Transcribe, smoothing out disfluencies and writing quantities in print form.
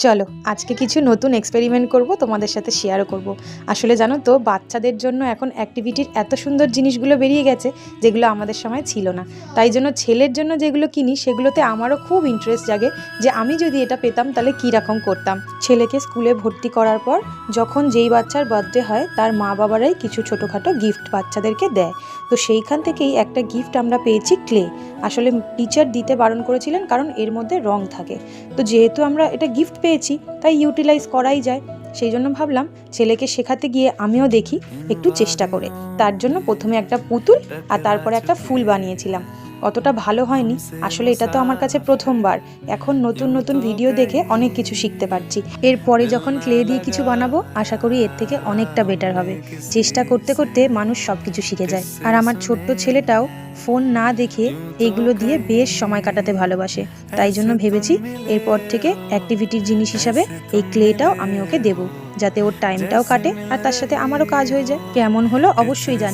চলো আজকে কিছু নতুন এক্সপেরিমেন্ট করব, তোমাদের সাথে শেয়ারও করব। আসলে জানো তো, বাচ্চাদের জন্য এখন অ্যাক্টিভিটির এত সুন্দর জিনিসগুলো বেরিয়ে গেছে যেগুলো আমাদের সময় ছিল না। তাই জন্য ছেলের জন্য যেগুলো কিনি সেগুলোতে আমারও খুব ইন্টারেস্ট জাগে যে আমি যদি এটা পেতাম তাহলে কী রকম করতাম। ছেলেকে স্কুলে ভর্তি করার পর যখন যেই বাচ্চার বার্থডে হয় তার মা বাবারাই কিছু ছোটোখাটো গিফট বাচ্চাদেরকে দেয়। তো সেইখান থেকেই একটা গিফট আমরা পেয়েছি, ক্লে। আসলে টিচার দিতে বারণ করেছিলেন কারণ এর মধ্যে রং থাকে। তো যেহেতু আমরা এটা গিফট পেয়েছি তাই ইউটিলাইজ করাই যায়। সেই জন্য ভাবলাম ছেলেকে শেখাতে গিয়ে আমিও দেখি একটু চেষ্টা করে। তার জন্য প্রথমে একটা পুতুল আর তারপরে একটা ফুল বানিয়েছিলাম। অতটা ভালো হয়নি, আসলে এটা তো আমার কাছে প্রথমবার। এখন নতুন নতুন ভিডিও দেখে অনেক কিছু শিখতে পারছি। এরপরে যখন ক্লে দিয়ে কিছু বানাবো আশা করি এর থেকে অনেকটা বেটার হবে। চেষ্টা করতে করতে মানুষ সব কিছু শিখে যায়। আর আমার ছোট্ট ছেলেটাও ফোন না দেখে এগুলো দিয়ে বেশ সময় কাটাতে ভালোবাসে। তাই জন্য ভেবেছি এরপর থেকে অ্যাক্টিভিটির জিনিস হিসাবে এই ক্লেটাও আমি ওকে দেবো, যাতে ওর টাইমটাও কাটে আর তার সাথে আমারও কাজ হয়ে যায়। কেমন হলো অবশ্যই জানি।